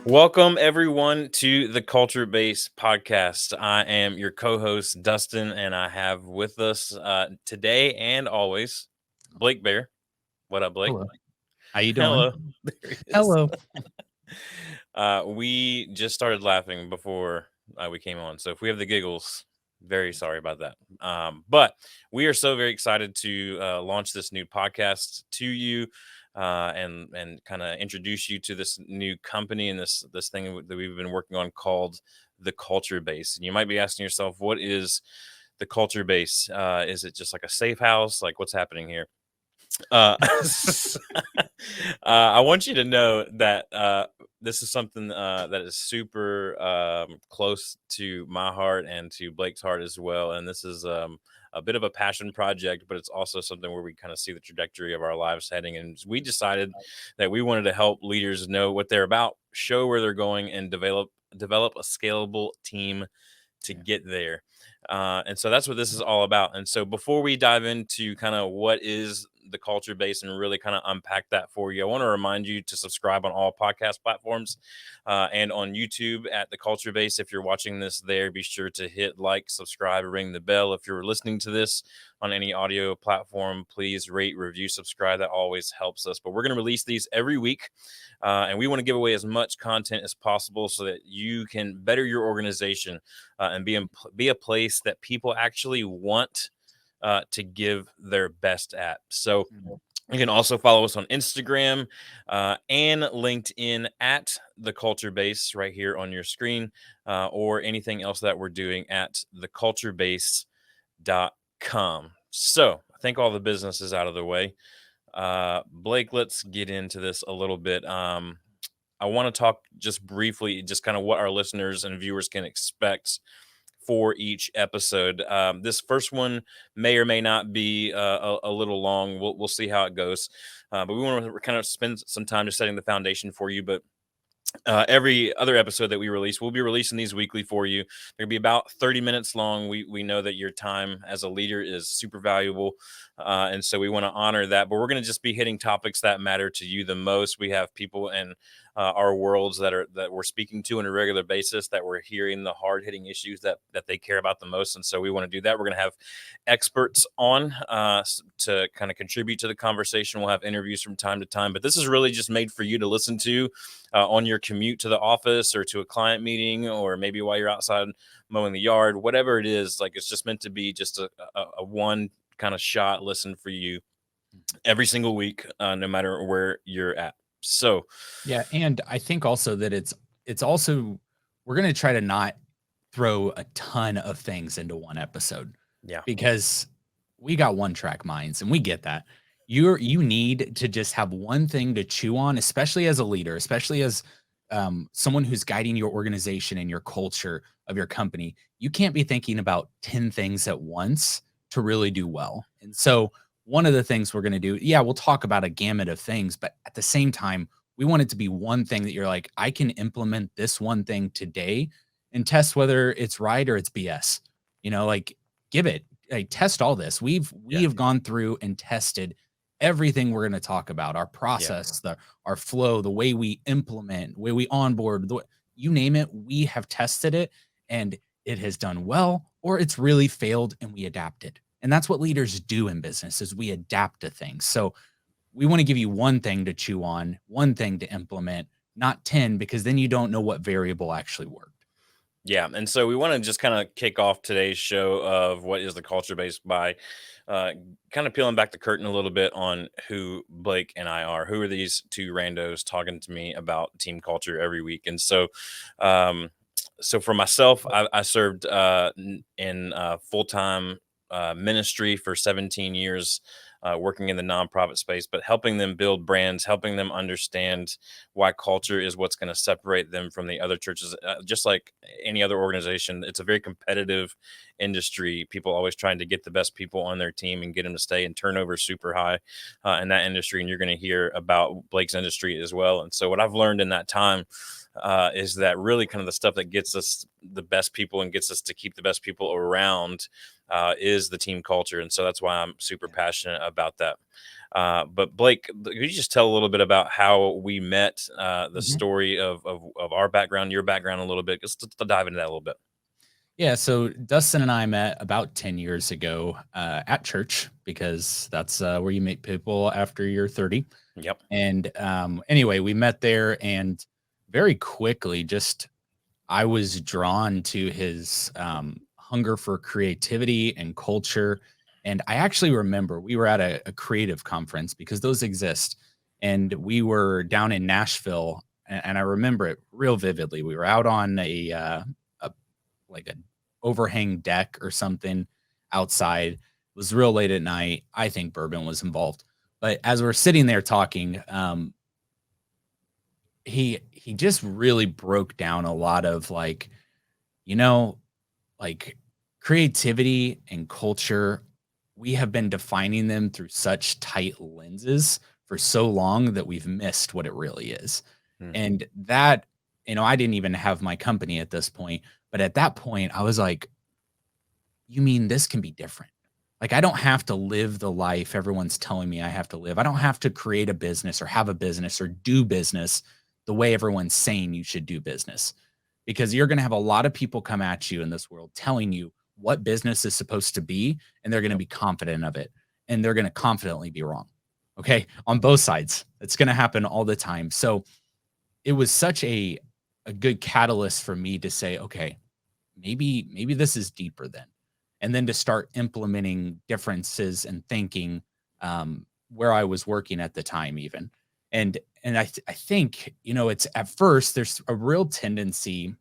Welcome, everyone, to the Culture Base podcast. I am your co host, Dustin, and I have with us today and always Blake Bear. What up, Blake? Hello. How you doing? Hello. There he is. Hello. We just started laughing before we came on. So if we have the giggles, very sorry about that. But we are so very excited to launch this new podcast to you. And kind of introduce you to this new company and this thing that we've been working on called the Culture Base. And you might be asking yourself, what is the Culture Base? Is it just like a safe house? Like, what's happening here? I want you to know that this is something that is super close to my heart and to Blake's heart as well. And this is a bit of a passion project, but it's also something where we kind of see the trajectory of our lives heading. And we decided that we wanted to help leaders know what they're about, show where they're going, and develop a scalable team to get there. And so that's what this is all about. And so before we dive into kind of what is the Culture Base and really kind of unpack that for you, I want to remind you to subscribe on all podcast platforms and on YouTube at the Culture Base. If you're watching this there, be sure to hit like, subscribe, ring the bell. If you're listening to this on any audio platform, please rate, review, subscribe. That always helps us. But we're going to release these every week. And we want to give away as much content as possible so that you can better your organization and be a place that people actually want to give their best at. So you can also follow us on Instagram and LinkedIn at the Culture Base right here on your screen, or anything else that we're doing at theculturebase.com. So I think all the business is out of the way. Blake, let's get into this a little bit. I want to talk just briefly, just kind of what our listeners and viewers can expect for each episode. This first one may or may not be a little long. We'll see how it goes. But we want to kind of spend some time just setting the foundation for you. But every other episode that we release, we'll be releasing these weekly for you. They're gonna be about 30 minutes long. We know that your time as a leader is super valuable, and so we want to honor that. But we're going to just be hitting topics that matter to you the most. We have people in our worlds that we're speaking to on a regular basis, that we're hearing the hard hitting issues that they care about the most, and so we want to do that. We're going to have experts on to kind of contribute to the conversation. We'll have interviews from time to time, but this is really just made for you to listen to on your commute to the office or to a client meeting, or maybe while you're outside mowing the yard, whatever it is. Like, it's just meant to be just a one kind of shot listen for you every single week, no matter where you're at. So Yeah, and I think also that it's also we're going to try to not throw a ton of things into one episode. Yeah. Because we got one track minds and we get that. You need to just have one thing to chew on, especially as a leader, especially as someone who's guiding your organization and your culture of your company. You can't be thinking about 10 things at once to really do well. And so one of the things we're going to do, we'll talk about a gamut of things, but at the same time, we want it to be one thing that you're like, I can implement this one thing today and test whether it's right or it's BS. Like, give it, like, test all this. We have gone through and tested everything we're going to talk about, our process, our flow, the way we implement, the way we onboard, you name it, we have tested it, and it has done well, or it's really failed, and we adapted. And that's what leaders do in business, is we adapt to things. So we want to give you one thing to chew on, one thing to implement, not 10, because then you don't know what variable actually worked. Yeah. And so we want to just kind of kick off today's show of what is the Culture Base by kind of peeling back the curtain a little bit on who Blake and I are. Who are these two randos talking to me about team culture every week? And so, so for myself, I served in full-time ministry for 17 years, working in the nonprofit space, but helping them build brands, helping them understand why culture is what's going to separate them from the other churches. Just like any other organization, it's a very competitive industry. People always trying to get the best people on their team and get them to stay, and turnover is super high in that industry. And you're going to hear about Blake's industry as well. And so what I've learned in that time is that really kind of the stuff that gets us the best people and gets us to keep the best people around is the team culture. And so that's why I'm super passionate about that. But Blake, could you just tell a little bit about how we met, the Mhm. story of our background, your background a little bit, just to dive into that a little bit. Yeah, so Dustin and I met about 10 years ago at church because that's where you meet people after you're 30. Yep. And anyway, we met there and very quickly, just I was drawn to his hunger for creativity and culture. And I actually remember we were at a creative conference because those exist. And we were down in Nashville. And I remember it real vividly. We were out on a like a overhang deck or something outside. It was real late at night. I think bourbon was involved. But as we're sitting there talking, he just really broke down a lot of like, you know, like creativity and culture, we have been defining them through such tight lenses for so long that we've missed what it really is. Mm, And that, I didn't even have my company at this point, but at that point I was like, you mean this can be different? Like, I don't have to live the life everyone's telling me I have to live. I don't have to create a business or have a business or do business the way everyone's saying you should do business. Because you're going to have a lot of people come at you in this world telling you what business is supposed to be, and they're going to yep. be confident of it. And they're going to confidently be wrong. Okay. On both sides, it's going to happen all the time. So it was such a good catalyst for me to say, okay, maybe this is deeper then to start implementing differences and thinking where I was working at the time even. And I think, it's at first there's a real tendency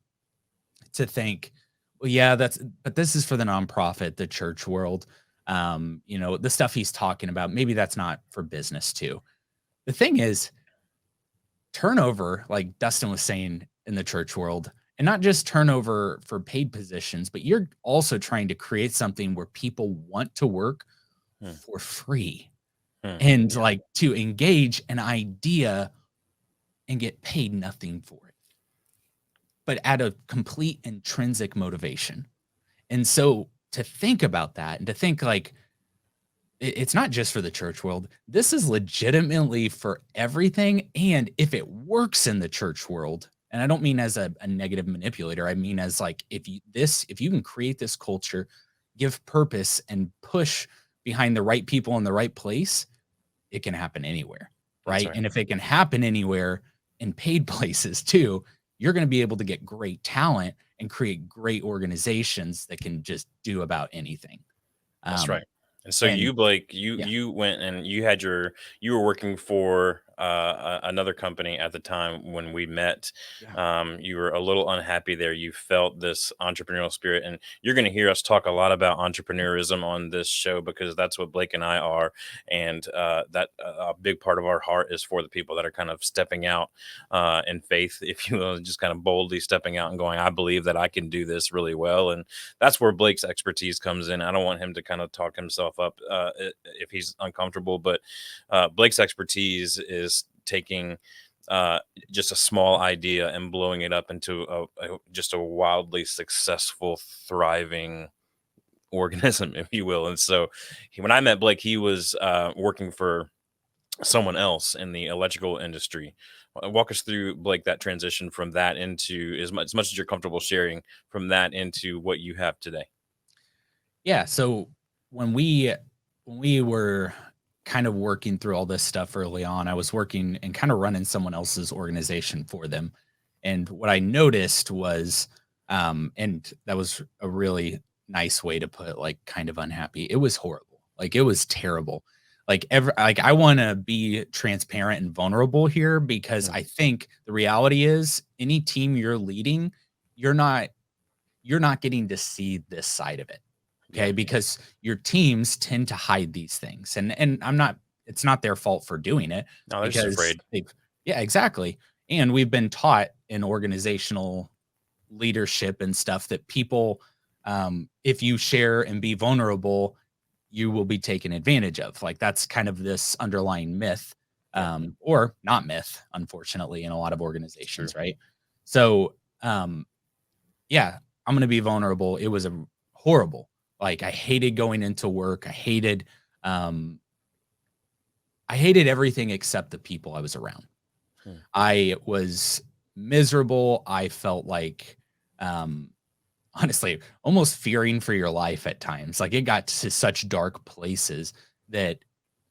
to think, well, yeah, but this is for the nonprofit, the church world. The stuff he's talking about, maybe that's not for business too. The thing is, turnover, like Dustin was saying in the church world, and not just turnover for paid positions, but you're also trying to create something where people want to work Mm, for free mm, and yeah, like to engage an idea and get paid nothing for it, but at a complete intrinsic motivation. And so to think about that and to think like, it's not just for the church world. This is legitimately for everything. And if it works in the church world, and I don't mean as a negative manipulator, I mean as like if you can create this culture, give purpose and push behind the right people in the right place, it can happen anywhere. that's Right. right. And if it can happen anywhere in paid places too, you're going to be able to get great talent and create great organizations that can just do about anything. That's Um, right. And so and you, Blake, you yeah. you went and you were working for another company at the time when we met. Yeah. You were a little unhappy there. You felt this entrepreneurial spirit, and you're going to hear us talk a lot about entrepreneurism on this show because that's what Blake and I are, and that a big part of our heart is for the people that are kind of stepping out in faith, if you will, just kind of boldly stepping out and going, I believe that I can do this really well, and that's where Blake's expertise comes in. I don't want him to kind of talk himself up if he's uncomfortable, but Blake's expertise is taking uh, just a small idea and blowing it up into just a wildly successful, thriving organism, if you will. And so, when I met Blake, he was working for someone else in the electrical industry. Walk us through, Blake, that transition from that into as much as you're comfortable sharing from that into what you have today. Yeah, so when we when we were kind of working through all this stuff early on, I was working and kind of running someone else's organization for them. And what I noticed was and that was a really nice way to put like kind of unhappy. It was horrible. Like it was terrible. Like I want to be transparent and vulnerable here because Mm, I think the reality is any team you're leading, you're not you're not getting to see this side of it. yeah. Okay. Because your teams tend to hide these things. And I'm not, it's not their fault for doing it No, they're just because afraid. they've, yeah, exactly. And we've been taught in organizational leadership and stuff that people, if you share and be vulnerable, you will be taken advantage of. Like that's kind of this underlying myth, Yep, or not myth, unfortunately, in a lot of it's true. organizations, right? So, yeah, I'm going to be vulnerable. It was a horrible. Like I hated going into work. Um, I hated everything except the people I was around. Hmm. I was miserable. I felt like, um, honestly, almost fearing for your life at times. Like it got to such dark places that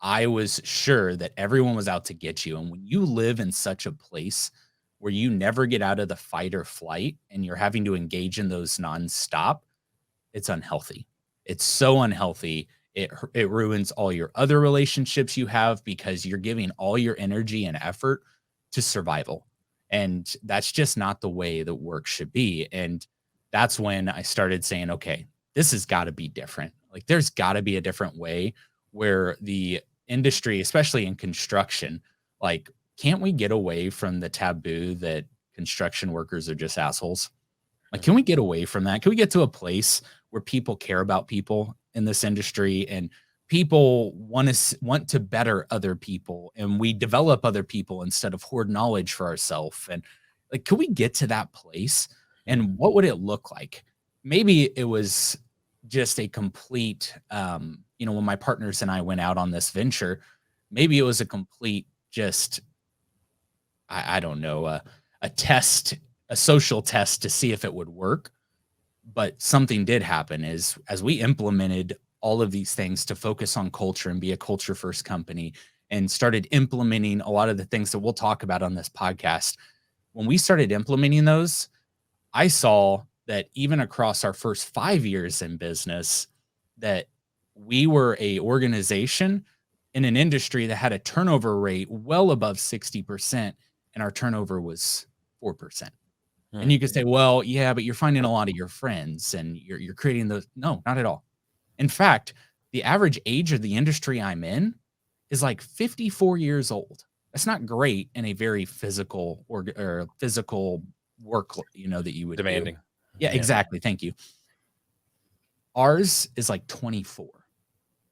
I was sure that everyone was out to get you. And when you live in such a place where you never get out of the fight or flight and you're having to engage in those nonstop, it's unhealthy. It's so unhealthy. It ruins all your other relationships you have because you're giving all your energy and effort to survival. And that's just not the way that work should be. And that's when I started saying, okay, this has got to be different. Like there's got to be a different way where the industry, especially in construction, like can't we get away from the taboo that construction workers are just assholes? Like, Hmm. can we get away from that? Can we get to a place where people care about people in this industry and people want to better other people and we develop other people instead of hoard knowledge for ourselves? And like, could we get to that place? Hmm. And what would it look like? Maybe it was just a complete, when my partners and I went out on this venture, maybe it was a complete just I don't know, a test, a social test to see if it would work. But something did happen is as we implemented all of these things to focus on culture and be a culture first company and started implementing a lot of the things that we'll talk about on this podcast. When we started implementing those, I saw that even across our first 5 years in business, that we were a organization in an industry that had a turnover rate well above 60%, and our turnover was 4%. And Hmm. you could say, well, yeah, but you're finding a lot of your friends and you're creating those. No, not at all. In fact, the average age of the industry I'm in is like 54 years old. That's not great in a very physical or physical work, that you would do. Demanding. Yeah, Yeah. exactly. Thank you. Ours is like 24.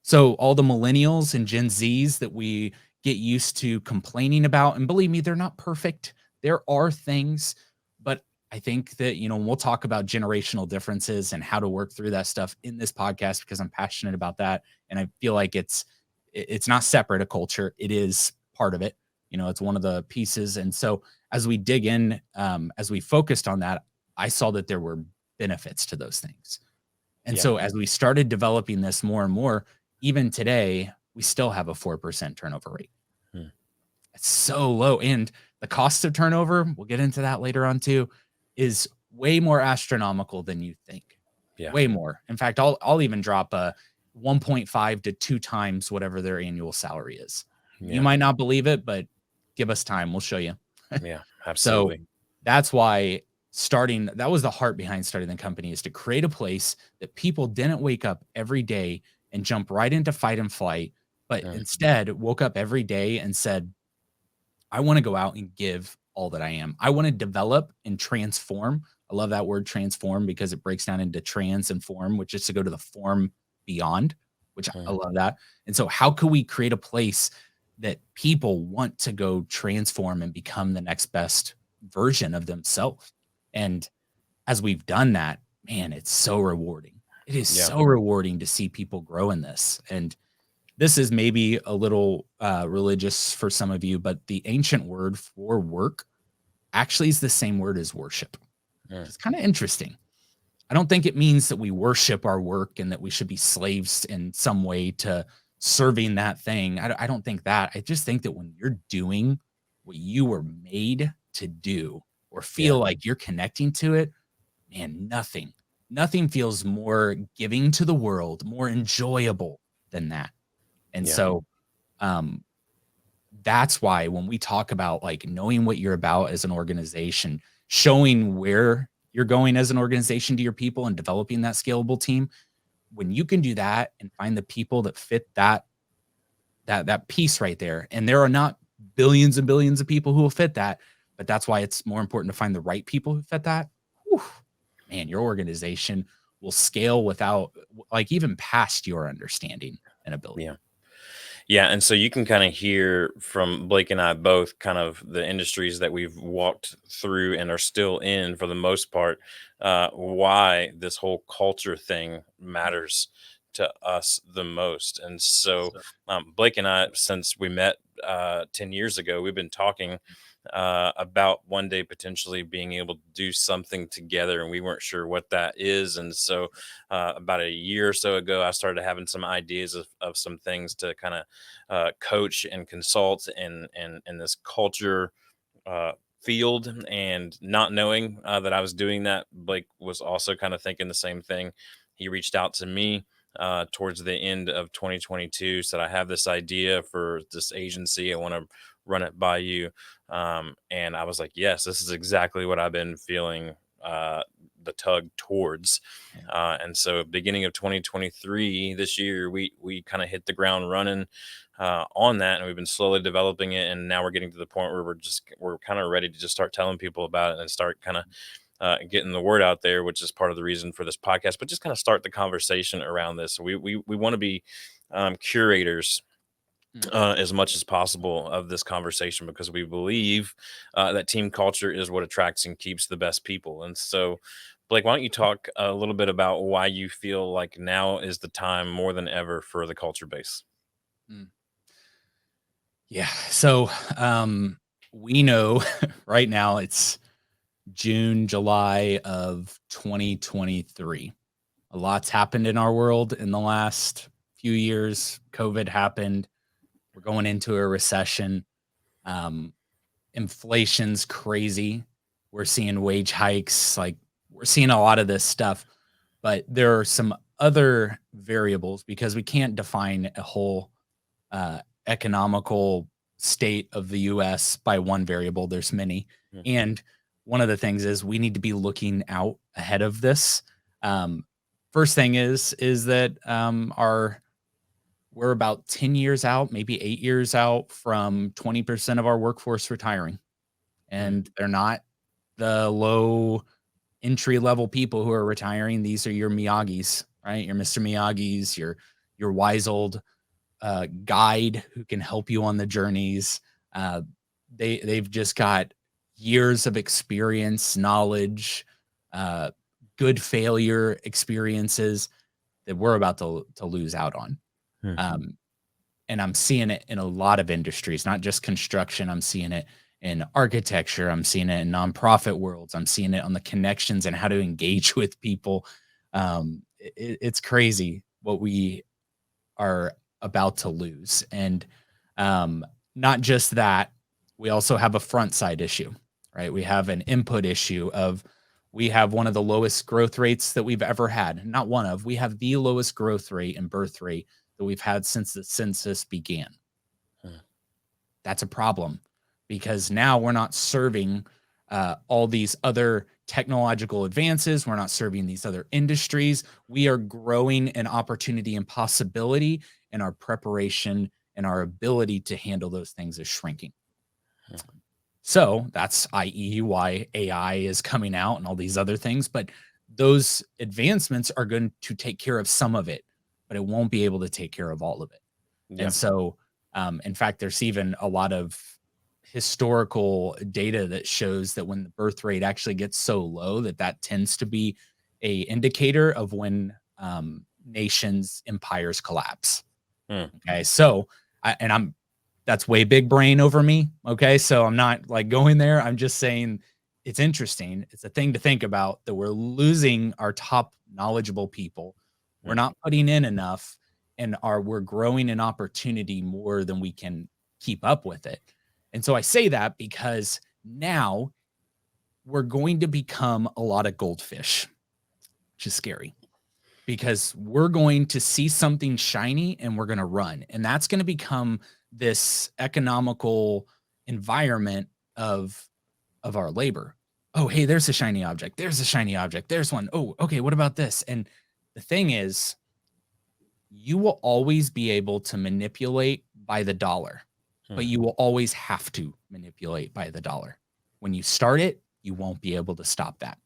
So all the millennials and Gen Zs that we get used to complaining about, and believe me, they're not perfect. There are things, but I think that, we'll talk about generational differences and how to work through that stuff in this podcast because I'm passionate about that. And I feel like it's not separate a culture. It is part of it. It's one of the pieces. And so as we dig in, as we focused on that, I saw that there were benefits to those things. And Yeah. so as we started developing this more and more, even today, we still have a 4% turnover rate. Hmm. It's so low. And the cost of turnover, we'll get into that later on too, is way more astronomical than you think. Yeah. Way more. In fact, I'll even drop a 1.5 to 2 times whatever their annual salary is. You Yeah. might not believe it, but give us time. We'll show you. Yeah. So Absolutely. that's why that was the heart behind starting the company, is to create a place that people didn't wake up every day and jump right into fight and flight, but Hmm. instead woke up every day and said, I want to go out and give all that I am. I want to develop and transform. I love that word transform because it breaks down into trans and form, which is to go to the form beyond, which I Hmm. love that. And so, how can we create a place that people want to go transform and become the next best version of themselves? And as we've done that, man, it's so rewarding. It is Yeah. so rewarding to see people grow in this. And this is maybe a little religious for some of you, but the ancient word for work actually is the same word as worship, Hmm. which is kind of interesting. I don't think it means that we worship our work and that we should be slaves in some way to serving that thing. I don't think that. I just think that when you're doing what you were made to do or Yeah. feel like you're connecting to it, man, nothing feels more giving to the world, more enjoyable than that. And Yeah. so, um, that's why when we talk about like knowing what you're about as an organization, showing where you're going as an organization to your people and developing that scalable team, when you can do that and find the people that fit that piece right there, and there are not billions and billions of people who will fit that, but that's why it's more important to find the right people who fit that. Whew, man, your organization will scale without, like, even past your understanding and ability. Yeah. Yeah, and so you can kind of hear from Blake and I both kind of the industries that we've walked through and are still in for the most part, why this whole culture thing matters to us the most. And so Blake and I, since we met 10 years ago, we've been talking about one day potentially being able to do something together, and we weren't sure what that is. And so about a year or so ago, I started having some ideas of some things to kind of coach and consult in this culture uh, field, and not knowing that I was doing that, Blake was also kind of thinking the same thing. He reached out to me towards the end of 2022, said, I have this idea for this agency. I want to run it by you. And I was like, yes, this is exactly what I've been feeling the tug towards. Yeah. And so beginning of 2023, this year, we kind of hit the ground running on that, and we've been slowly developing it, and now we're getting to the point where we're kind of ready to just start telling people about it and start kind of getting the word out there, which is part of the reason for this podcast. But just kind of start the conversation around this. We want to be curators Mm. as much as possible of this conversation, because we believe that team culture is what attracts and keeps the best people. And so, Blake, why don't you talk a little bit about why you feel like now is the time more than ever for the culture base? Mm. Yeah. So we know right now it's June, July of 2023. A lot's happened in our world in the last few years. COVID happened. We're going into a recession. Um, Inflation's crazy. We're seeing wage hikes. Like, we're seeing a lot of this stuff, but there are some other variables because we can't define a whole economical state of the US by one variable. There's many. Mm. And one of the things is we need to be looking out ahead of this. Um, First thing is that our we're about 10 years out, maybe 8 years out from 20% of our workforce retiring. Mm. And they're not the low entry level people who are retiring. These are your Miyagis, right? Your Mr. Miyagi's, your wise old guide who can help you on the journeys. Uh, they've just got years of experience, knowledge, uh, good failure experiences that we're about to lose out on. Mm. Um, and I'm seeing it in a lot of industries, not just construction. I'm seeing it in architecture. I'm seeing it in nonprofit worlds. I'm seeing it on the connections and how to engage with people. It's crazy what we are about to lose. And not just that, we also have a front side issue, right? We have an input issue of we have one of the lowest growth rates that we've ever had. Not one of, we have the lowest growth rate and birth rate that we've had since the census began. Mm. That's a problem because now we're not serving all these other technological advances. We're not serving these other industries. We are growing in opportunity and possibility, and our preparation and our ability to handle those things is shrinking. Mm. So that's i.e. why AI is coming out and all these other things. But those advancements are going to take care of some of it, but it won't be able to take care of all of it. And Yeah. so, in fact, there's even a lot of historical data that shows that when the birth rate actually gets so low that that tends to be a indicator of when nations, empires collapse. Mm. Okay, so I'm that's way big brain over me. Okay, so I'm not like going there. I'm just saying it's interesting. It's a thing to think about that we're losing our top knowledgeable people. We're Mm. not putting in enough, and we're growing in opportunity more than we can keep up with it. And so I say that because now we're going to become a lot of goldfish, which is scary because we're going to see something shiny and we're going to run. And that's going to become this economical environment of our labor. Oh, hey, there's a shiny object. There's a shiny object. There's one. Oh, okay, what about this? And the thing is, you will always be able to manipulate by the dollar, but Mm. you will always have to manipulate by the dollar. When you start it, you won't be able to stop that.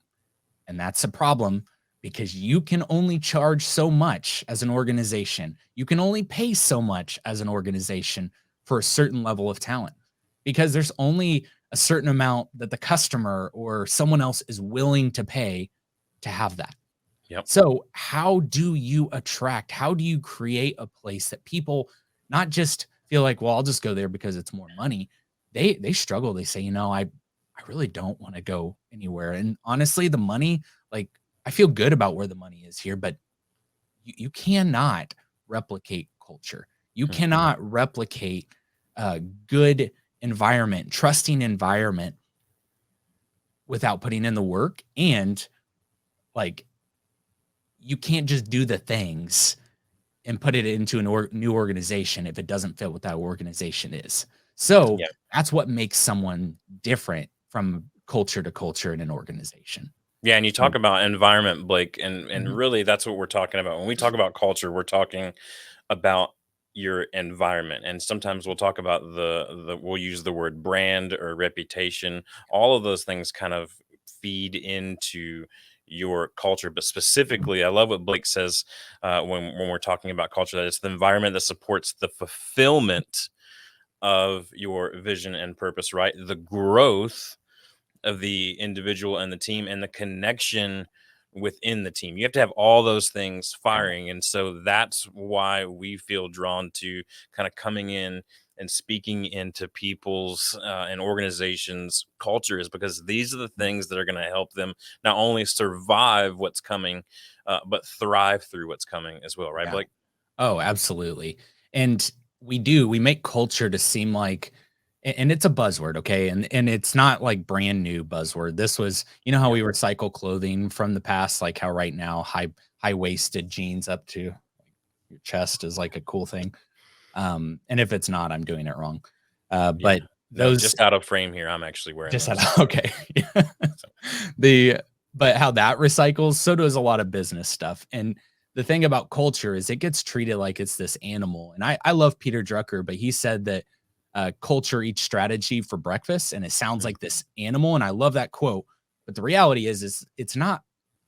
And that's a problem because you can only charge so much as an organization. You can only pay so much as an organization for a certain level of talent because there's only a certain amount that the customer or someone else is willing to pay to have that. Yep. So, how do you attract? How do you create a place that people not just feel like, well, I'll just go there because it's more money. They struggle. They say, I really don't want to go anywhere. And honestly, the money, like I feel good about where the money is here, but you cannot replicate culture. You Mhm. cannot replicate a good environment, trusting environment without putting in the work. And like you can't just do the things and put it into a new organization if it doesn't fit what that organization is. So Yeah. that's what makes someone different from culture to culture in an organization. Yeah, and you So talk about environment, Blake, and mhm, really that's what we're talking about. When we talk about culture, we're talking about your environment. And sometimes we'll talk about the we'll use the word brand or reputation. All of those things kind of feed into your culture. But specifically, I love what Blake says when we're talking about culture, that it's the environment that supports the fulfillment of your vision and purpose, right? The growth of the individual and the team and the connection within the team. You have to have all those things yeah, firing. And so that's why we feel drawn to kind of coming in and speaking into people's and organizations' culture, is because these are the things that are going to help them not only survive what's coming, but thrive through what's coming as well. Right, yeah. Blake? Oh, absolutely. And we make culture to seem like and it's a buzzword, okay? And it's not like brand new buzzword. This was, how Yeah. we recycle clothing from the past, like how right now high-waisted jeans up to your chest is like a cool thing. And if it's not, I'm doing it wrong. Yeah. But No, those just out of frame here. I'm actually wearing just had those. okay. So, The but how that recycles, so does a lot of business stuff. And the thing about culture is it gets treated like it's this animal. And I love Peter Drucker, but he said that culture eats strategy for breakfast, and it sounds mm, like this animal. And I love that quote. But the reality is it's not.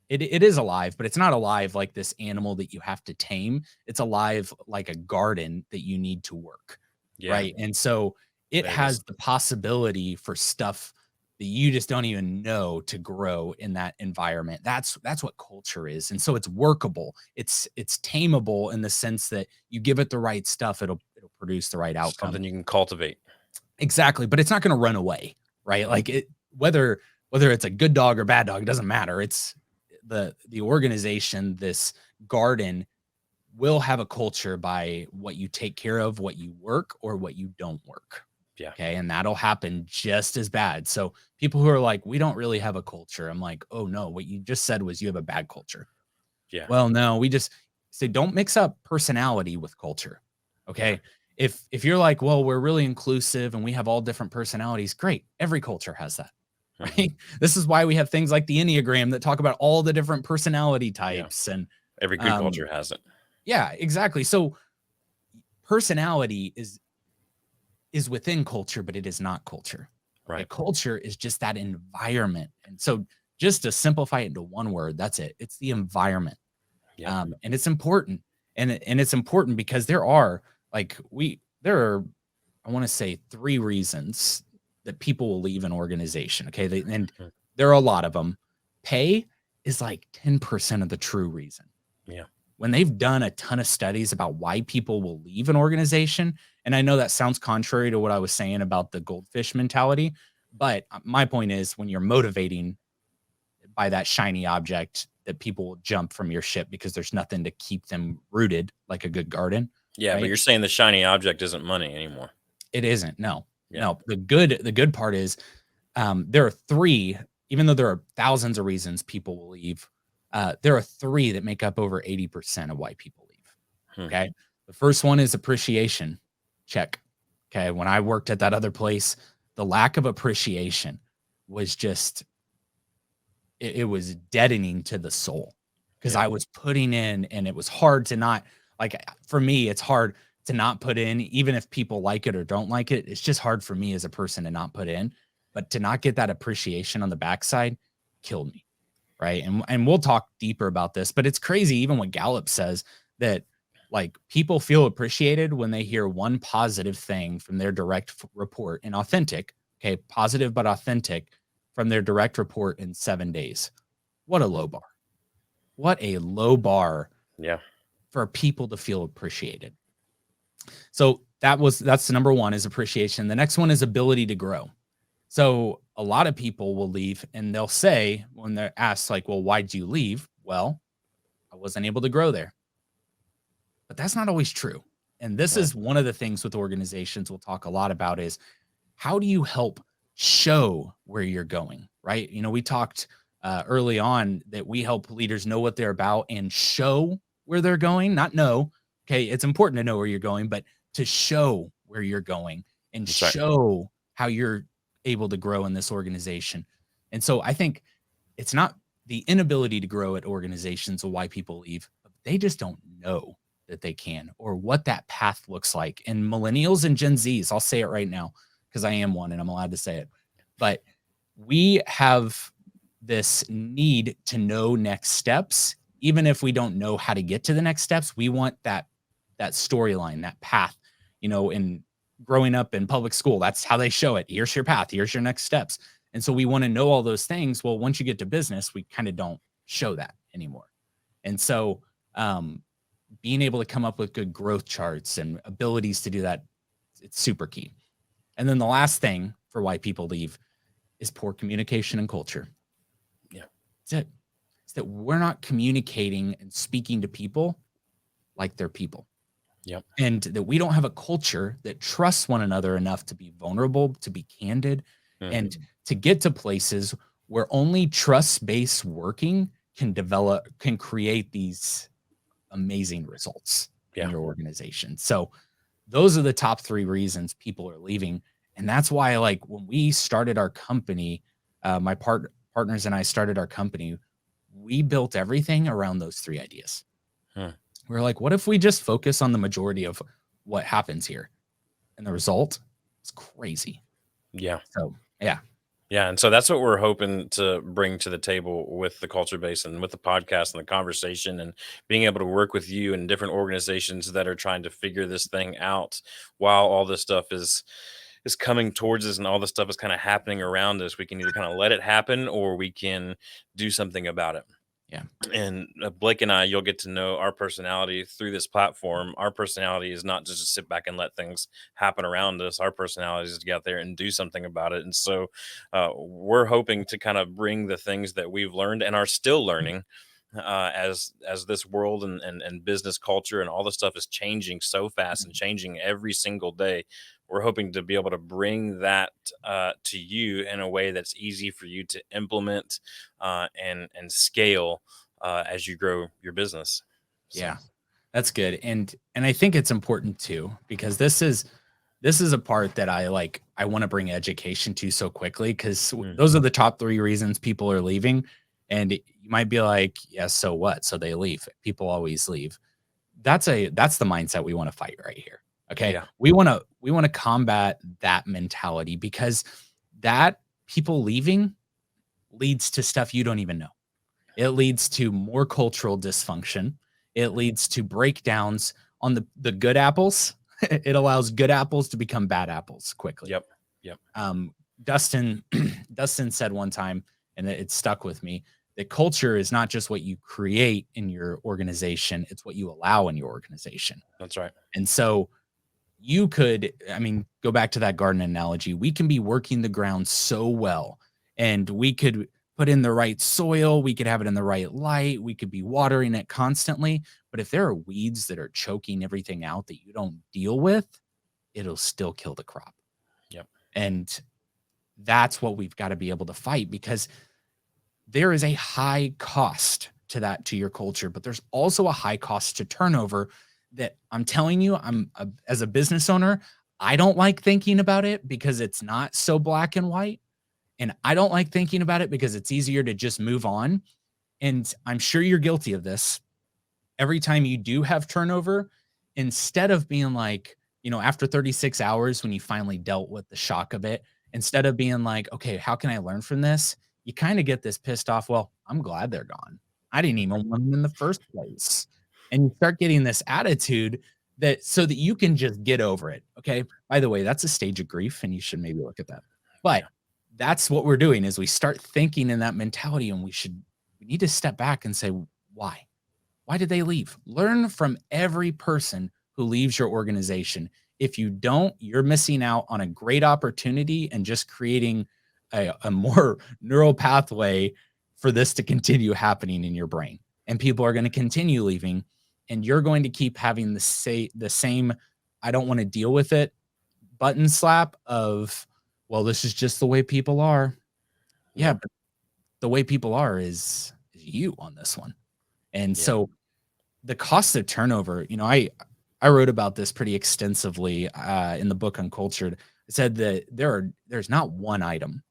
It is alive, but it's not alive like this animal that you have to tame. It's alive like a garden that you need to work, yeah, right? And so it there it is. has the possibility for stuff that you just don't even know to grow in that environment. That's what culture is. And so it's workable. It's tameable in the sense that you give it the right stuff, it'll produce the right outcome. Something you can cultivate. Exactly, but it's not gonna run away, right? Like it whether it's a good dog or bad dog, it doesn't matter. It's the organization, this garden will have a culture by what you take care of, what you work, or what you don't work. Yeah. Okay. And that'll happen just as bad. So people who are like, we don't really have a culture. I'm like, oh no, what you just said was you have a bad culture. Yeah. Well, no, we just say don't mix up personality with culture. Yeah. Okay. If you're like, well, we're really inclusive and we have all different personalities, great. Every culture has that. Mhm. Right. This is why we have things like the Enneagram that talk about all the different personality Yeah. types. And Every good um, culture has it. yeah, exactly. So personality is within culture, but it is not culture. Okay. Right. Culture is just that environment. And so just to simplify it into one word, that's it. It's the environment. Yep. And it's important. And it's important because there are there are, I want to say, three reasons that people will leave an organization. Okay. And Mhm. there are a lot of them. Pay is like 10% of the true reason. Yeah. When they've done a ton of studies about why people will leave an organization, and I know that sounds contrary to what I was saying about the goldfish mentality, but my point is when you're motivating by that shiny object that people will jump from your ship because there's nothing to keep them rooted like a good garden, Yeah, but right? you're saying the shiny object isn't money anymore. It isn't. No, Yeah. no. The good part is there are three, even though there are thousands of reasons people will leave, there are three that make up over 80% of why people leave. Hmm. Okay. The first one is appreciation. Check. Okay. When I worked at that other place, the lack of appreciation was just, it was deadening to the soul because Yeah. I was putting in and it was hard to not like for me, it's hard to not put in, even if people like it or don't like it. It's just hard for me as a person to not put in, but to not get that appreciation on the backside killed me. right? And we'll talk deeper about this, but it's crazy even what Gallup says, that like people feel appreciated when they hear one positive thing from their direct report, and authentic, okay, positive but authentic, from their direct report in 7 days. What a low bar. What a low bar Yeah. for people to feel appreciated. So that's the number one, is appreciation. The next one is ability to grow. So a lot of people will leave and they'll say, when they're asked like, well, why'd you leave? Well, I wasn't able to grow there. But that's not always true. And this Right. is one of the things with organizations we'll talk a lot about, is how do you help show where you're going, right? You know, we talked early on that we help leaders know what they're about and show where they're going, not know. Okay, it's important to know where you're going, but to show where you're going and That's right. show how you're able to grow in this organization. And so I think it's not the inability to grow at organizations or why people leave, but they just don't know that they can, or what that path looks like. And millennials and Gen Zs, I'll say it right now, because I am one and I'm allowed to say it. But we have this need to know next steps, even if we don't know how to get to the next steps. We want that storyline, that path. You know, in growing up in public school, that's how they show it. Here's your path. Here's your next steps. And so we want to know all those things. Well, once you get to business, we kind of don't show that anymore. And so being able to come up with good growth charts and abilities to do that, it's super key. And then the last thing for why people leave is poor communication and culture. Yeah. That's it. It's that we're not communicating and speaking to people like they're people. Yep. And that we don't have a culture that trusts one another enough to be vulnerable, to be candid, and to get to places where only trust-based working can create these amazing results in your organization. So those are the top 3 reasons people are leaving. And that's why, like, when we started our company, my partners and I started our company, we built everything around those 3 ideas. We're like, what if we just focus on the majority of what happens here? And the result is crazy. Yeah. So, yeah. Yeah, and so that's what we're hoping to bring to the table with the culture base and with the podcast and the conversation, and being able to work with you and different organizations that are trying to figure this thing out while all this stuff is coming towards us and all this stuff is kind of happening around us. We can either kind of let it happen or we can do something about it. Yeah. And Blake and I, you'll get to know our personality through this platform. Our personality is not just to sit back and let things happen around us. Our personality is to get out there and do something about it. And so we're hoping to kind of bring the things that we've learned and are still learning as this world and business culture and all this stuff is changing so fast and changing every single day. We're hoping to be able to bring that to you in a way that's easy for you to implement and scale as you grow your business. So, Yeah. That's good. And I think it's important too, because this is a part that I want to bring education to so quickly, because those are the top 3 reasons people are leaving. And you might be like, yeah, so what? So they leave. People always leave. That's the mindset we want to fight right here. Okay. Yeah. We want to combat that mentality, because that people leaving leads to stuff you don't even know. It leads to more cultural dysfunction. It leads to breakdowns on the good apples. It allows good apples to become bad apples quickly. Yep. Yep. Dustin said one time, and it stuck with me, that culture is not just what you create in your organization, it's what you allow in your organization. That's right. And so you could, go back to that garden analogy. We can be working the ground so well, and we could put in the right soil. We could have it in the right light. We could be watering it constantly. But if there are weeds that are choking everything out that you don't deal with, it'll still kill the crop. Yep. And that's what we've got to be able to fight, because there is a high cost to that, to your culture, but there's also a high cost to turnover that I'm telling you, as a business owner, I don't like thinking about it because it's not so black and white. And I don't like thinking about it because it's easier to just move on. And I'm sure you're guilty of this. Every time you do have turnover, instead of being like, after 36 hours, when you finally dealt with the shock of it, instead of being like, okay, how can I learn from this? You kind of get this pissed off, well, I'm glad they're gone. I didn't even want them in the first place. And you start getting this attitude that so that you can just get over it. Okay. By the way, that's a stage of grief, and you should maybe look at that. But Yeah. that's what we're doing is we start thinking in that mentality, and we need to step back and say, why? Why did they leave? Learn from every person who leaves your organization. If you don't, you're missing out on a great opportunity and just creating a more neural pathway for this to continue happening in your brain. And people are going to continue leaving, and you're going to keep having the same I don't want to deal with it button slap of, well, this is just the way people are. Yeah, Yeah. but the way people are is you on this one. And Yeah. so the cost of turnover, I wrote about this pretty extensively in the book Uncultured. I said that there's not one item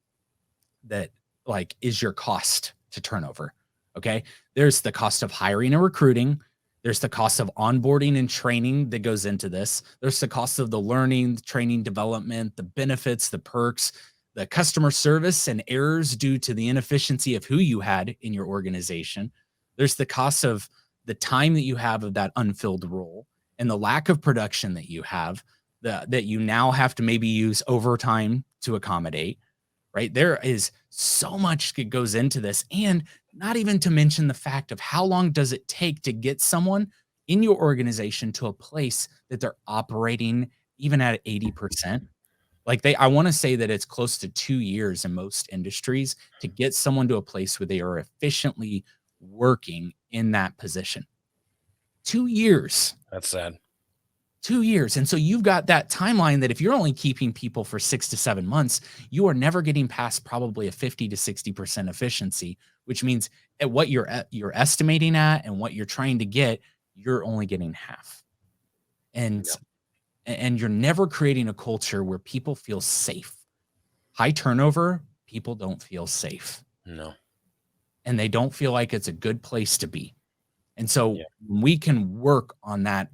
that like is your cost to turnover. Okay. There's the cost of hiring and recruiting. There's the cost of onboarding and training that goes into this. There's the cost of the learning, training, development, the benefits, the perks, the customer service and errors due to the inefficiency of who you had in your organization. There's the cost of the time that you have of that unfilled role and the lack of production that you have that you now have to maybe use overtime to accommodate, right? There is so much that goes into this, and not even to mention the fact of how long does it take to get someone in your organization to a place that they're operating even at 80%. Like I want to say that it's close to 2 years in most industries to get someone to a place where they are efficiently working in that position. 2 years. That's sad. 2 years. And so you've got that timeline that if you're only keeping people for 6 to 7 months, you are never getting past probably a 50 to 60% efficiency, which means at what you're estimating at and what you're trying to get, you're only getting half. And Yeah. and you're never creating a culture where people feel safe. High turnover, people don't feel safe, No. and they don't feel like it's a good place to be. And so Yeah. we can work on that.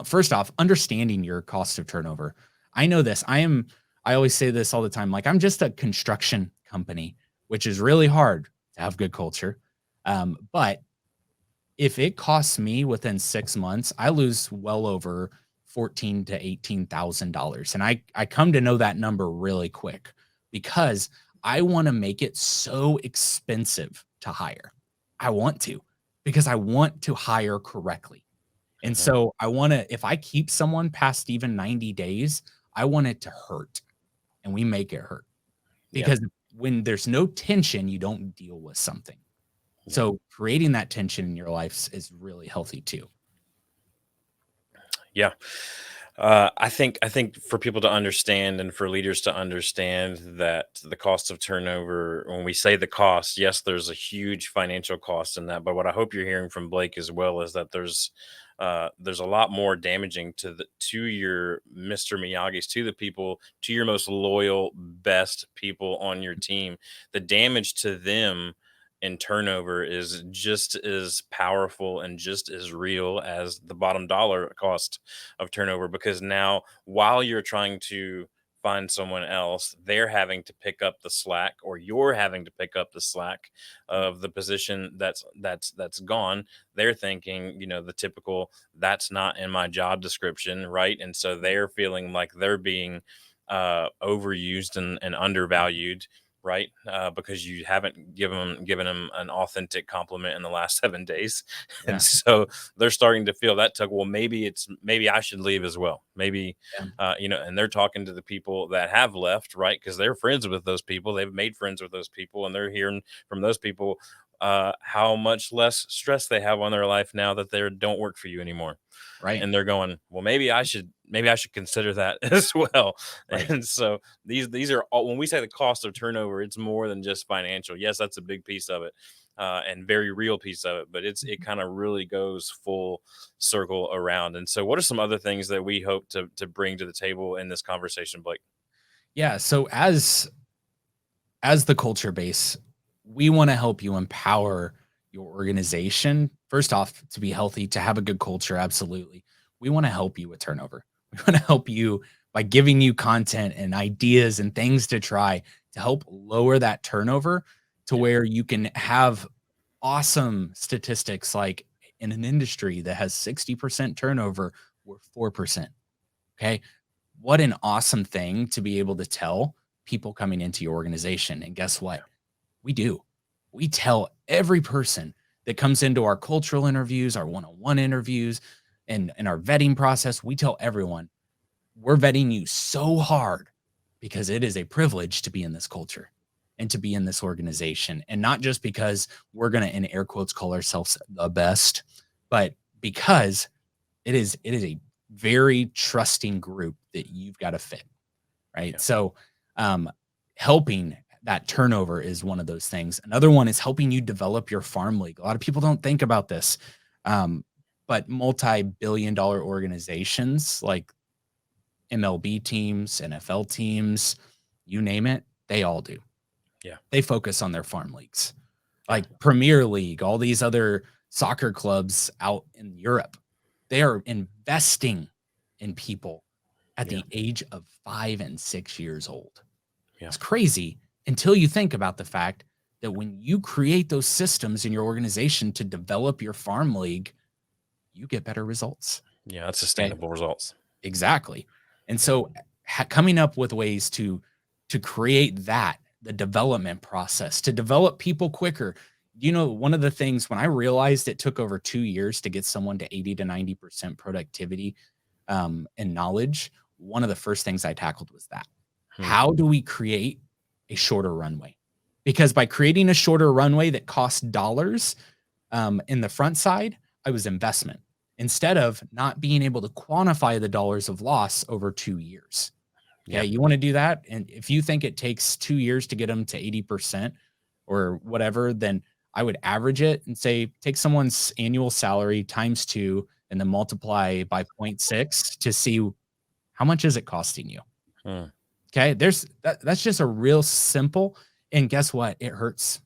First off, understanding your cost of turnover. I know this. I always say this all the time. Like, I'm just a construction company, which is really hard to have good culture. But if it costs me within 6 months, I lose well over $14 to $18,000. And I come to know that number really quick because I want to make it so expensive to hire. I want to, because I want to hire correctly. And Mhm. so I want to, if I keep someone past even 90 days, I want it to hurt, and we make it hurt Yeah. because when there's no tension, you don't deal with something. Yeah. So creating that tension in your life is really healthy too. Yeah. I think for people to understand and for leaders to understand that the cost of turnover, when we say the cost, yes, there's a huge financial cost in that. But what I hope you're hearing from Blake as well is that there's a lot more damaging to your Mr. Miyagi's, to the people, to your most loyal, best people on your team. The damage to them in turnover is just as powerful and just as real as the bottom dollar cost of turnover, because now while you're trying to find someone else, they're having to pick up the slack, or you're having to pick up the slack of the position that's gone. They're thinking, the typical, that's not in my job description, right? And so they're feeling like they're being overused and undervalued, right? Because you haven't given them an authentic compliment in the last 7 days, and Yeah. so they're starting to feel that tug. Well, maybe I should leave as well. Maybe, Yeah. and they're talking to the people that have left, right? Because they're friends with those people. They've made friends with those people, and they're hearing from those people how much less stress they have on their life now that they don't work for you anymore, Right. and they're going, well, maybe I should consider that as well. Right. And so these are all, when we say the cost of turnover, it's more than just financial. Yes, that's a big piece of it, and very real piece of it, but it kind of really goes full circle around. And so what are some other things that we hope to bring to the table in this conversation, Blake? Yeah. So as the culture base, we want to help you empower your organization. First off, to be healthy, to have a good culture, absolutely. We want to help you with turnover. We want to help you by giving you content and ideas and things to try to help lower that turnover to Yeah. where you can have awesome statistics, like in an industry that has 60% turnover, we're 4%. Okay. What an awesome thing to be able to tell people coming into your organization. And guess what? We do. We tell every person that comes into our cultural interviews, our one-on-one interviews, and our vetting process. We tell everyone, we're vetting you so hard because it is a privilege to be in this culture and to be in this organization. And not just because we're going to, in air quotes, call ourselves the best, but because it is a very trusting group that you've got to fit. Right. Yeah. So helping that turnover is one of those things. Another one is helping you develop your farm league. A lot of people don't think about this. But multi-billion-dollar organizations like MLB teams, NFL teams, you name it, they all do. Yeah. They focus on their farm leagues. Yeah. Like Premier League, all these other soccer clubs out in Europe, they are investing in people at the age of 5 and 6 years old. Yeah. It's crazy until you think about the fact that when you create those systems in your organization to develop your farm league, you get better results. Yeah, that's sustainable results. Exactly. And so coming up with ways to create that, the development process, to develop people quicker. You know, one of the things when I realized it took over 2 years to get someone to 80 to 90% productivity and knowledge, one of the first things I tackled was that. How do we create a shorter runway? Because by creating a shorter runway that costs dollars in the front side, I was investment instead of not being able to quantify the dollars of loss over 2 years. Okay. You want to do that. And if you think it takes 2 years to get them to 80% or whatever, then I would average it and say, take someone's annual salary times 2 and then multiply by 0.6 to see how much is it costing you. Okay. That's just a real simple, and guess what? It hurts.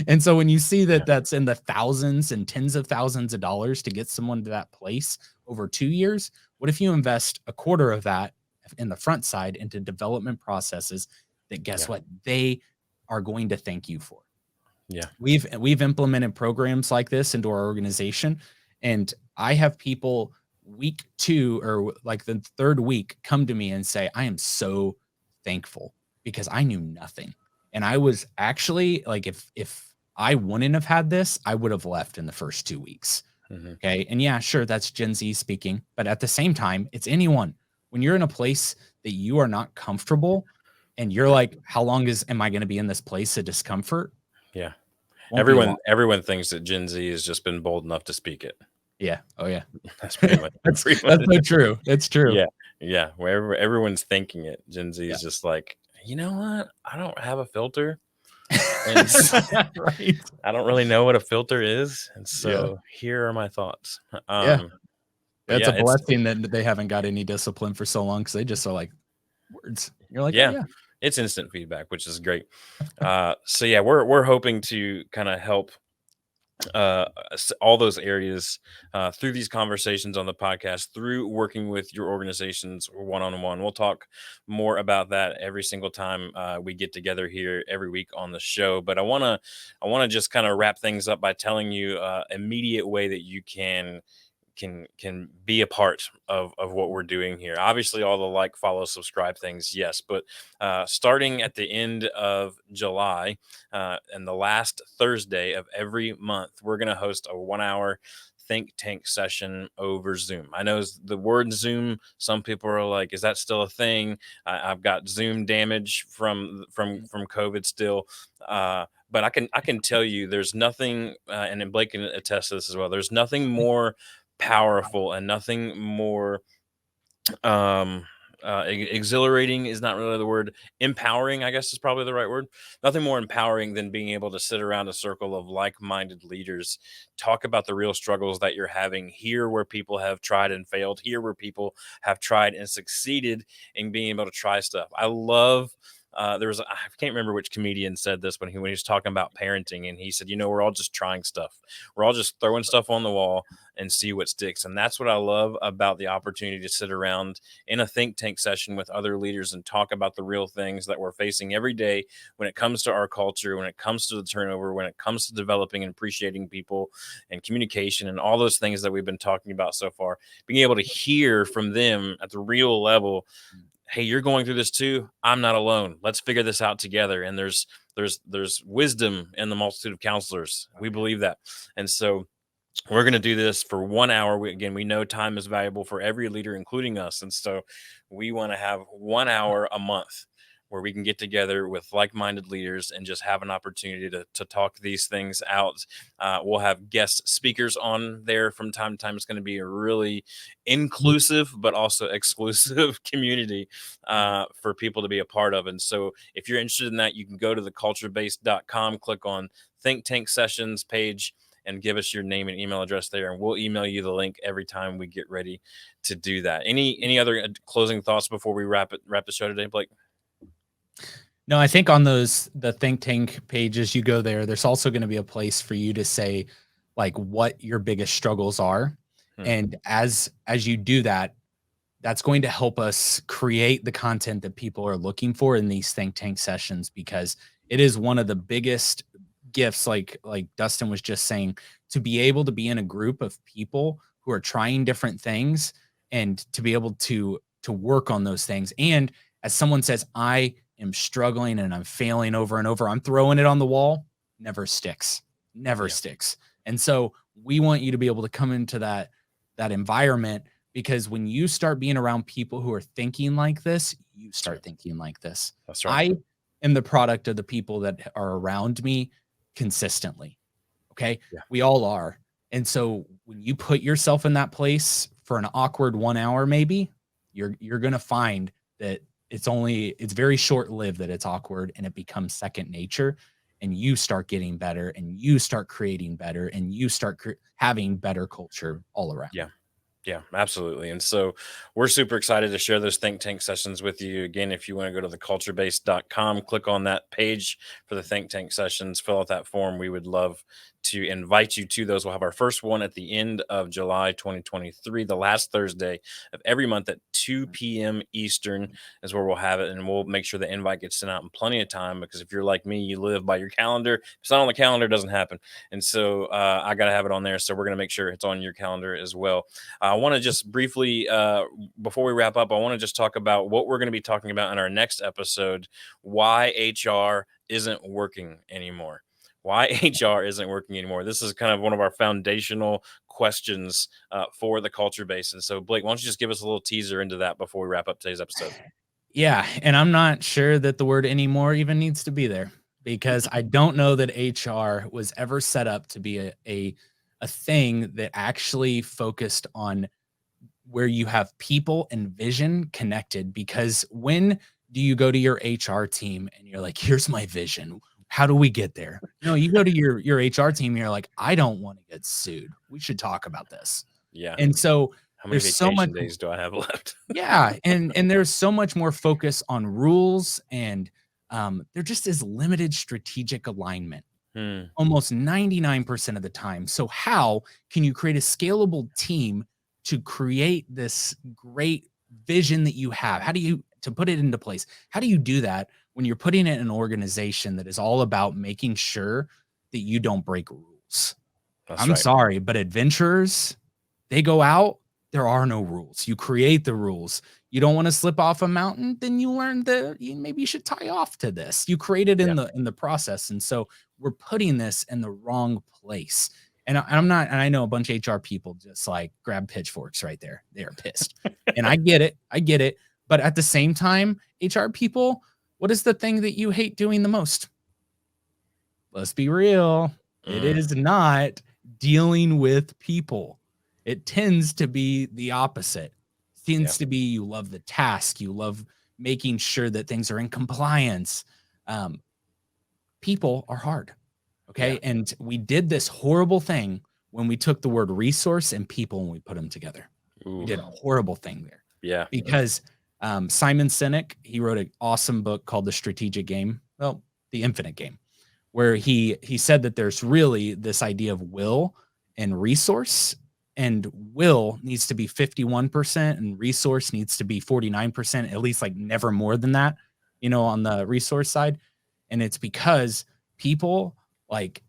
And so when you see that that's in the thousands and tens of thousands of dollars to get someone to that place over 2 years, what if you invest a quarter of that in the front side into development processes that guess what? They are going to thank you for. Yeah. We've implemented programs like this into our organization, and I have people week 2 or like the third week come to me and say, I am so thankful because I knew nothing. And I was actually like, if I wouldn't have had this, I would have left in the first 2 weeks. Okay. And yeah, sure, that's Gen Z speaking, but at the same time, it's anyone. When you're in a place that you are not comfortable and you're like, how long am I going to be in this place of discomfort? Yeah. Won't be long. Everyone thinks that Gen Z has just been bold enough to speak it. Yeah. Oh yeah. That's pretty much that's so true. It's true. Yeah. Yeah. Wherever everyone's thinking it, Gen Z is just like, you know what? I don't have a filter. And Right. I don't really know what a filter is. And so here are my thoughts. It's a blessing that they haven't got any discipline for so long because they just are like words. You're like, oh, yeah. It's instant feedback, which is great. So yeah, we're hoping to kind of help all those areas through these conversations on the podcast, through working with your organizations one-on-one. We'll talk more about that every single time we get together here every week on the show. But I want to just kind of wrap things up by telling you immediate way that you can be a part of what we're doing here. Obviously, all the like, follow, subscribe things, yes. But starting at the end of July and the last Thursday of every month, we're going to host a 1-hour think tank session over Zoom. I know the word Zoom, some people are like, is that still a thing? I've got Zoom damage from COVID still. But I can tell you there's nothing, and then Blake can attest to this as well. There's nothing more powerful and nothing more exhilarating is not really the word. Empowering, I guess, is probably the right word. Nothing more empowering than being able to sit around a circle of like-minded leaders, talk about the real struggles that you're having, hear where people have tried and failed, hear where people have tried and succeeded in being able to try stuff. I love I can't remember which comedian said this when he was talking about parenting, and he said, we're all just trying stuff. We're all just throwing stuff on the wall and see what sticks. And that's what I love about the opportunity to sit around in a think tank session with other leaders and talk about the real things that we're facing every day when it comes to our culture, when it comes to the turnover, when it comes to developing and appreciating people and communication and all those things that we've been talking about so far. Being able to hear from them at the real level, hey, you're going through this too. I'm not alone. Let's figure this out together. And there's wisdom in the multitude of counselors. We believe that. And so we're going to do this for 1 hour. We know time is valuable for every leader, including us. And so we want to have 1 hour a month where we can get together with like-minded leaders and just have an opportunity to talk these things out. We'll have guest speakers on there from time to time. It's going to be a really inclusive, but also exclusive community for people to be a part of. And so if you're interested in that, you can go to theculturebase.com, click on Think Tank Sessions page, and give us your name and email address there, and we'll email you the link every time we get ready to do that. Any other closing thoughts before we wrap the show today, Blake? No, I think on the think tank pages, you go there, there's also going to be a place for you to say like what your biggest struggles are. And as you do that, that's going to help us create the content that people are looking for in these think tank sessions, because it is one of the biggest gifts, like Dustin was just saying, to be able to be in a group of people who are trying different things and to be able to work on those things. And as someone says, I am struggling and I'm failing over and over, I'm throwing it on the wall, never sticks. And so we want you to be able to come into that environment, because when you start being around people who are thinking like this, you start thinking like this. That's right. I am the product of the people that are around me consistently. Okay. Yeah. We all are. And so when you put yourself in that place for an awkward 1 hour, maybe you're going to find that it's very short-lived that it's awkward, and it becomes second nature, and you start getting better, and you start creating better, and you start having better culture all around. Yeah, absolutely. And so we're super excited to share those think tank sessions with you. Again, if you want to go to theculturebase.com, click on that page for the think tank sessions, fill out that form. We would love to invite you to those. We'll have our first one at the end of July 2023, the last Thursday of every month at 2 p.m. Eastern is where we'll have it. And we'll make sure the invite gets sent out in plenty of time, because if you're like me, you live by your calendar. If it's not on the calendar, it doesn't happen. And so I got to have it on there. So we're going to make sure it's on your calendar as well. I want to just briefly, before we wrap up, I want to just talk about what we're going to be talking about in our next episode, why HR isn't working anymore. Why HR isn't working anymore. This is kind of one of our foundational questions for the culture base. And so, Blake, why don't you just give us a little teaser into that before we wrap up today's episode? Yeah. And I'm not sure that the word anymore even needs to be there, because I don't know that HR was ever set up to be a thing that actually focused on where you have people and vision connected. Because when do you go to your HR team and you're like, here's my vision, how do we get there? No, you go to your HR team and you're like, I don't want to get sued, we should talk about this. Yeah. And so how many there's so much days do I have left? Yeah. And there's so much more focus on rules, and there just is limited strategic alignment almost 99% of the time. So how can you create a scalable team to create this great vision that you have? How do you, to put it into place, how do you do that when you're putting it in an organization that is all about making sure that you don't break rules? I'm sorry, but adventurers, they go out, there are no rules. You create the rules. You don't want to slip off a mountain, then you learn that maybe you should tie off to this. You create it in the process. And so we're putting this in the wrong place. And I know a bunch of HR people just like grab pitchforks right there. They are pissed. And I get it. But at the same time, HR people, what is the thing that you hate doing the most? Let's be real. It is not dealing with people. It tends to be the opposite. It tends to be you love the task. You love making sure that things are in compliance. People are hard. Okay. Yeah. And we did this horrible thing when we took the word resource and people and we put them together. Ooh. We did a horrible thing there. Yeah. Because Simon Sinek, he wrote an awesome book called The Strategic Game. Well, The Infinite Game, where he said that there's really this idea of will and resource, and will needs to be 51% and resource needs to be 49%, at least like never more than that, on the resource side. And it's because people, like,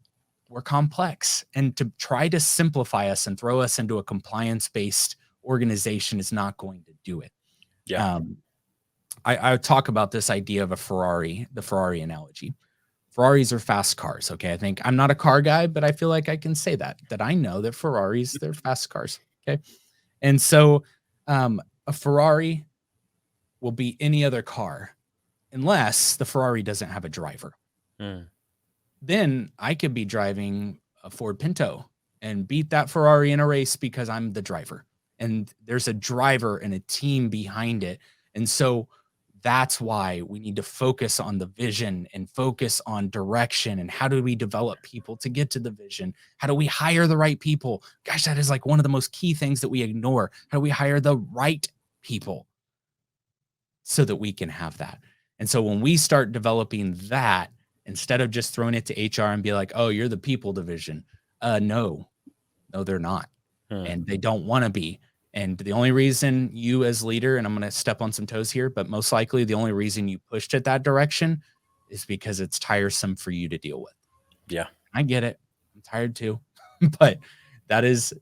we're complex, and to try to simplify us and throw us into a compliance based organization is not going to do it. Yeah. I talk about this idea of the Ferrari analogy. Ferraris are fast cars. Okay. I think I'm not a car guy, but I feel like I can say that I know that Ferraris, they're fast cars. Okay. And so a Ferrari will be any other car unless the Ferrari doesn't have a driver. Then I could be driving a Ford Pinto and beat that Ferrari in a race because I'm the driver, and there's a driver and a team behind it. And so that's why we need to focus on the vision and focus on direction. And how do we develop people to get to the vision? How do we hire the right people? Gosh, that is like one of the most key things that we ignore. How do we hire the right people so that we can have that? And so when we start developing that, instead of just throwing it to HR and be like, oh, you're the people division. No, they're not. And they don't want to be. And the only reason you as leader, and I'm going to step on some toes here, but most likely the only reason you pushed it that direction is because it's tiresome for you to deal with. Yeah. I get it. I'm tired too. But that's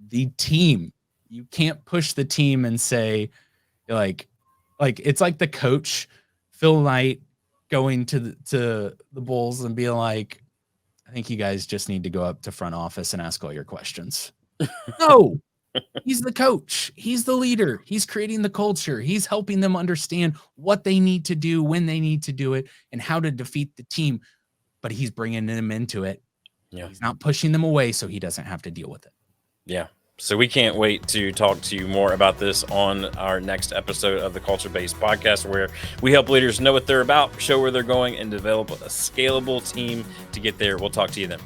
the team. You can't push the team and say like it's like the coach, Phil Knight, going to the Bulls and being like, I think you guys just need to go up to front office and ask all your questions. No. He's the coach. He's the leader. He's creating the culture. He's helping them understand what they need to do, when they need to do it, and how to defeat the team. But he's bringing them into it. Yeah. He's not pushing them away so he doesn't have to deal with it. Yeah. So we can't wait to talk to you more about this on our next episode of the Culture Based Podcast, where we help leaders know what they're about, show where they're going, and develop a scalable team to get there. We'll talk to you then.